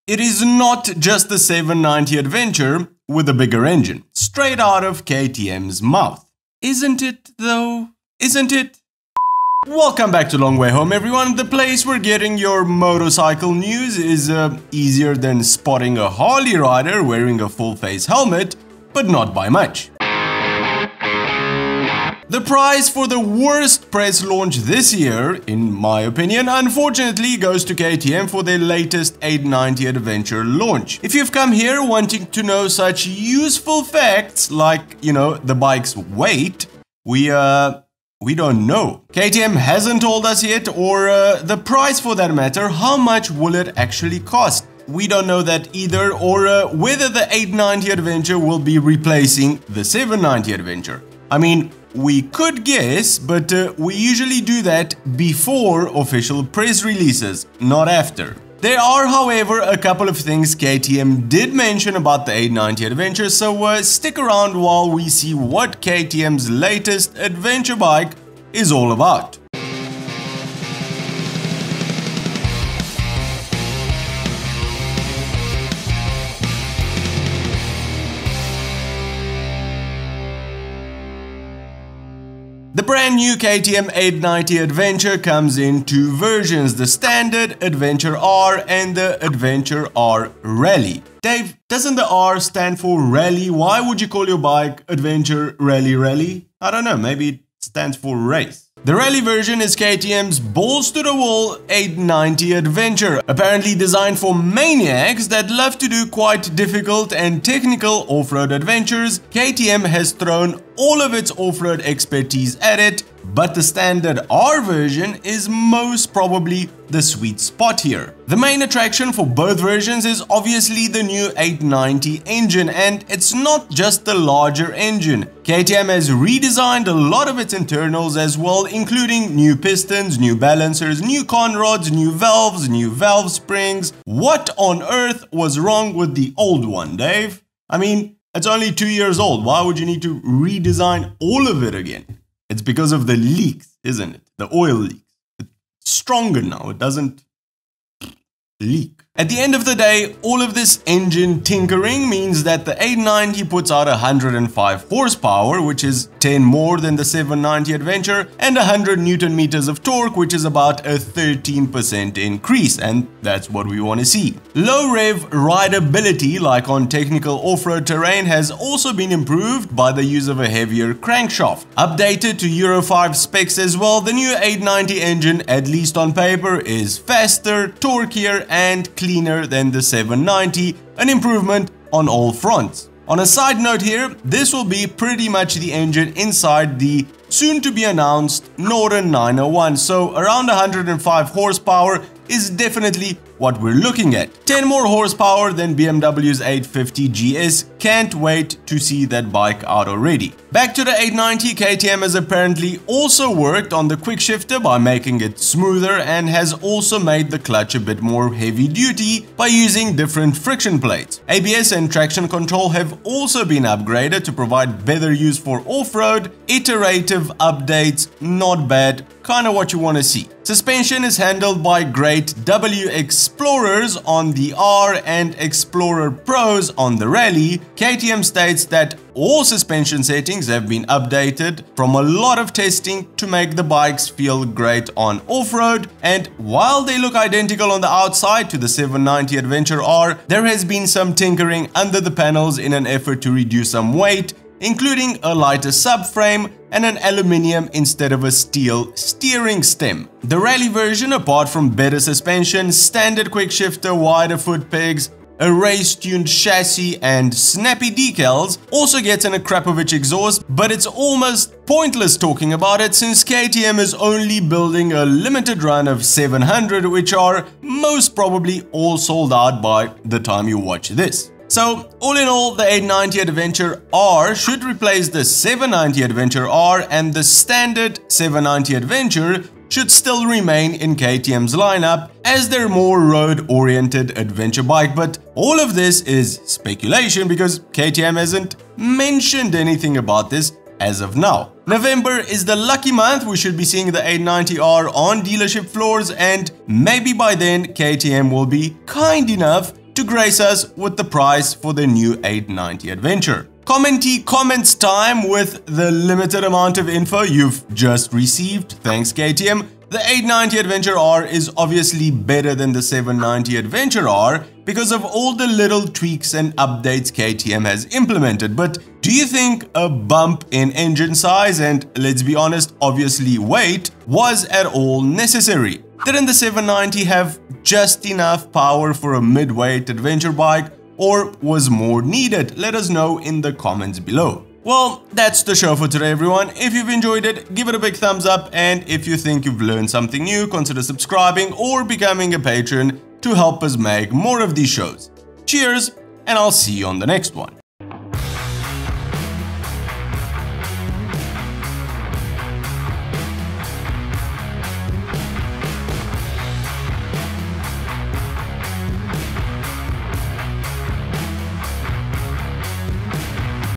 It is not just the 790 Adventure with a bigger engine, straight out of KTM's mouth. Isn't it though? Isn't it? Welcome back to Long Way Home, everyone, the place where getting your motorcycle news is easier than spotting a Harley rider wearing a full face helmet, but not by much. The prize for the worst press launch this year, in my opinion, unfortunately goes to KTM for their latest 890 Adventure launch. If you've come here wanting to know such useful facts like, the bike's weight, we don't know. KTM hasn't told us yet, or the price for that matter. How much will it actually cost? We don't know that either, or whether the 890 Adventure will be replacing the 790 Adventure. I mean, we could guess, but we usually do that before official press releases, not after. There are, however, a couple of things KTM did mention about the 890 Adventure, so stick around while we see what KTM's latest adventure bike is all about. The brand new KTM 890 Adventure comes in two versions, the Standard Adventure R and the Adventure R Rally. Dave, doesn't the R stand for Rally? Why would you call your bike Adventure Rally? I don't know, maybe it stands for race. The Rally version is KTM's balls-to-the-wall 890 Adventure, apparently designed for maniacs that love to do quite difficult and technical off-road adventures. KTM has thrown all of its off-road expertise at it, but the Standard R version is most probably the sweet spot here. The main attraction for both versions is obviously the new 890 engine, and it's not just the larger engine. KTM has redesigned a lot of its internals as well, including new pistons, new balancers, new conrods, new valve springs. What on earth was wrong with the old one, Dave? I mean, it's only 2 years old. Why would you need to redesign all of it again? It's because of the leaks, isn't it? The oil leaks. It's stronger now. It doesn't leak. At the end of the day, all of this engine tinkering means that the 890 puts out 105 horsepower, which is 10 more than the 790 Adventure, and 100 Newton meters of torque, which is about a 13% increase, and that's what we want to see. Low rev rideability, like on technical off-road terrain, has also been improved by the use of a heavier crankshaft. Updated to Euro 5 specs as well, the new 890 engine, at least on paper, is faster, torquier, and cleaner than the 790, an improvement on all fronts. On a side note here, this will be pretty much the engine inside the soon-to-be-announced Northern 901, so around 105 horsepower is definitely what we're looking at. 10 more horsepower than BMW's 850 GS. Can't wait to see that bike out already. Back to the 890, KTM has apparently also worked on the quick shifter by making it smoother, and has also made the clutch a bit more heavy duty by using different friction plates. ABS and traction control have also been upgraded to provide better use for off-road. Iterative updates, not bad, kinda what you want to see. Suspension is handled by great W Explorers on the R and Explorer Pros on the Rally. KTM states that all suspension settings have been updated from a lot of testing to make the bikes feel great on off-road, and while they look identical on the outside to the 790 Adventure R, there has been some tinkering under the panels in an effort to reduce some weight, including a lighter subframe and an aluminium instead of a steel steering stem. The Rally version, apart from better suspension, standard quick shifter, wider foot pegs, a race-tuned chassis and snappy decals, also gets an Akrapovic exhaust, but it's almost pointless talking about it since KTM is only building a limited run of 700, which are most probably all sold out by the time you watch this. So, all in all, the 890 Adventure R should replace the 790 Adventure R, and the standard 790 Adventure should still remain in KTM's lineup as their more road-oriented adventure bike. But all of this is speculation because KTM hasn't mentioned anything about this as of now. November is the lucky month. We should be seeing the 890R on dealership floors, and maybe by then KTM will be kind enough to grace us with the price for the new 890 Adventure. Comments time with the limited amount of info you've just received. Thanks KTM. The 890 Adventure R is obviously better than the 790 Adventure R because of all the little tweaks and updates KTM has implemented. But do you think a bump in engine size and, let's be honest, obviously weight was at all necessary? Didn't the 790 have just enough power for a mid-weight adventure bike, or was more needed? Let us know in the comments below. Well, that's the show for today, everyone. If you've enjoyed it, give it a big thumbs up, and if you think you've learned something new, consider subscribing or becoming a patron to help us make more of these shows. Cheers, and I'll see you on the next one.